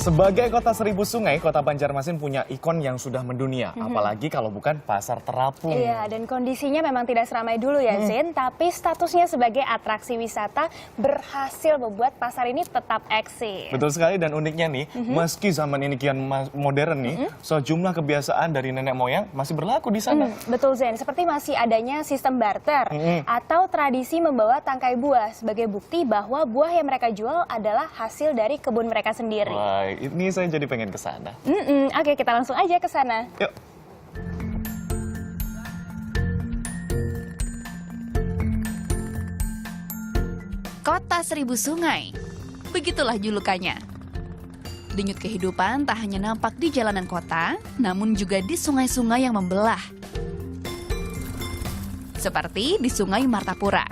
Sebagai kota seribu sungai, kota Banjarmasin punya ikon yang sudah mendunia. Apalagi kalau bukan Pasar Terapung. Iya, dan kondisinya memang tidak seramai dulu ya, Zin. Tapi statusnya sebagai atraksi wisata berhasil membuat pasar ini tetap eksis. Betul sekali, dan uniknya nih, meski zaman ini kian modern nih, sejumlah kebiasaan dari nenek moyang masih berlaku di sana. Betul, Zen. Seperti masih adanya sistem barter atau tradisi membawa tangkai buah sebagai bukti bahwa buah yang mereka jual adalah hasil dari kebun mereka sendiri. Wah, ini saya jadi pengen ke sana. Oke, kita langsung aja ke sana. Yuk. Kota Seribu Sungai, begitulah julukannya. Denyut kehidupan tak hanya nampak di jalanan kota, namun juga di sungai-sungai yang membelah. Seperti di Sungai Martapura.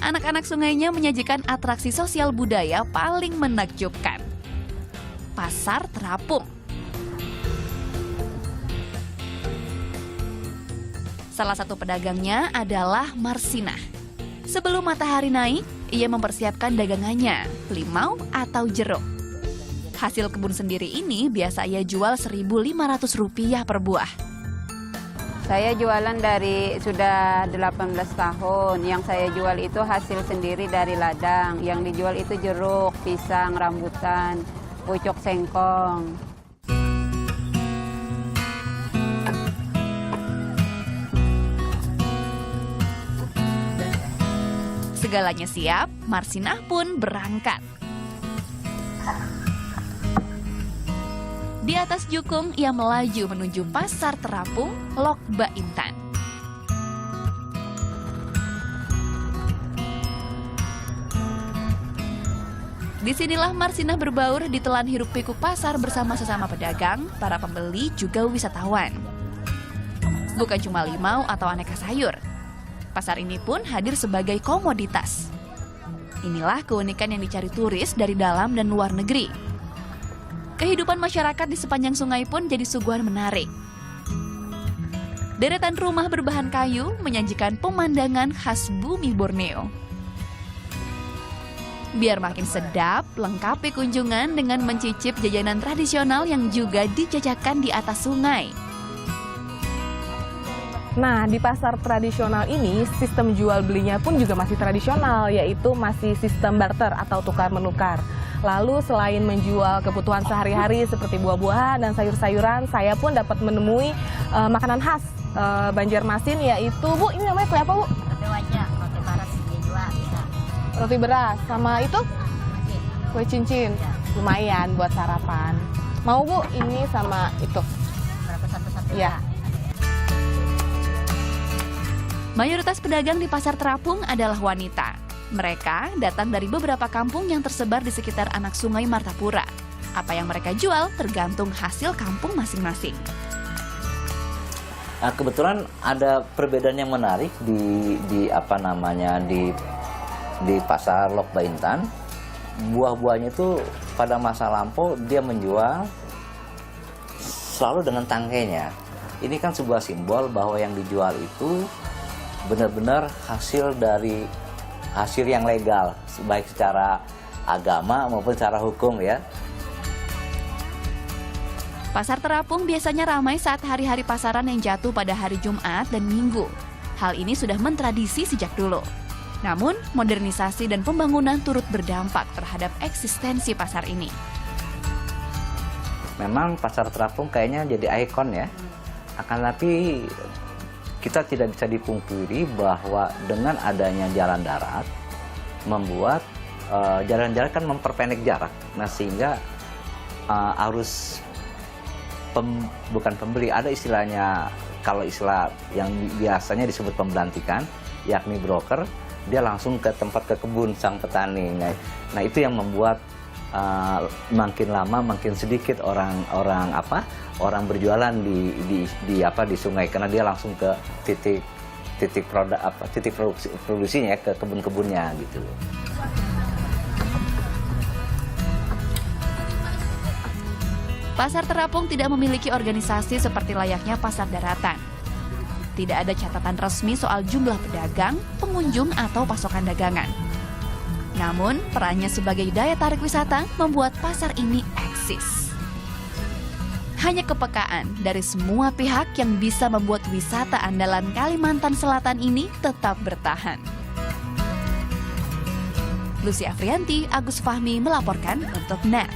Anak-anak sungainya menyajikan atraksi sosial budaya paling menakjubkan. Pasar Terapung. Salah satu pedagangnya adalah Marsinah. Sebelum matahari naik, ia mempersiapkan dagangannya, limau atau jeruk. Hasil kebun sendiri ini biasa ia jual Rp1.500 per buah. Saya jualan dari sudah 18 tahun. Yang saya jual itu hasil sendiri dari ladang. Yang dijual itu jeruk, pisang, rambutan, pucuk sengkong. Segalanya siap, Marsinah pun berangkat. Di atas jukung, ia melaju menuju Pasar Terapung, Lok Baintan. Disinilah Marsinah berbaur ditelan hiruk pikuk pasar bersama sesama pedagang, para pembeli juga wisatawan. Bukan cuma limau atau aneka sayur. Pasar ini pun hadir sebagai komoditas. Inilah keunikan yang dicari turis dari dalam dan luar negeri. Kehidupan masyarakat di sepanjang sungai pun jadi suguhan menarik. Deretan rumah berbahan kayu menyajikan pemandangan khas bumi Borneo. Biar makin sedap, lengkapi kunjungan dengan mencicip jajanan tradisional yang juga dijajakan di atas sungai. Nah, di pasar tradisional ini, sistem jual belinya pun juga masih tradisional, yaitu masih sistem barter atau tukar-menukar. Lalu selain menjual kebutuhan sehari-hari seperti buah-buahan dan sayur-sayuran, saya pun dapat menemui makanan khas Banjarmasin, yaitu, Bu, ini namanya kue apa, Bu? Roti wajah, roti beras dijual bisa. Roti beras, sama itu? Kue cincin, lumayan buat sarapan. Mau, Bu, ini sama itu? Berapa satu-satu? Ya. Mayoritas pedagang di Pasar Terapung adalah wanita. Mereka datang dari beberapa kampung yang tersebar di sekitar anak Sungai Martapura. Apa yang mereka jual tergantung hasil kampung masing-masing. Nah, kebetulan ada perbedaan yang menarik di pasar Lok Baintan. Buah-buahnya itu pada masa lampau dia menjual selalu dengan tangkainya. Ini kan sebuah simbol bahwa yang dijual itu benar-benar hasil yang legal, baik secara agama maupun secara hukum ya. Pasar Terapung biasanya ramai saat hari-hari pasaran yang jatuh pada hari Jumat dan Minggu. Hal ini sudah mentradisi sejak dulu. Namun, modernisasi dan pembangunan turut berdampak terhadap eksistensi pasar ini. Memang Pasar Terapung kayaknya jadi ikon ya. Akan tapi kita tidak bisa dipungkiri bahwa dengan adanya jalan darat membuat jalan darat kan memperpendek jarak. Nah, sehingga arus bukan pembeli, ada istilahnya, kalau istilah yang biasanya disebut pembelantikan, yakni broker, dia langsung ke tempat ke kebun sang petani. Nah, itu yang membuat makin lama makin sedikit orang berjualan di sungai, karena dia langsung ke titik produksinya, ke kebun-kebunnya gitu. Pasar Terapung tidak memiliki organisasi seperti layaknya pasar daratan. Tidak ada catatan resmi soal jumlah pedagang, pengunjung, atau pasokan dagangan. Namun, perannya sebagai daya tarik wisata membuat pasar ini eksis. eksis. Hanya kepekaan dari semua pihak yang bisa membuat wisata andalan Kalimantan Selatan ini tetap bertahan. Lucy Afrianti, Agus Fahmi melaporkan untuk NET.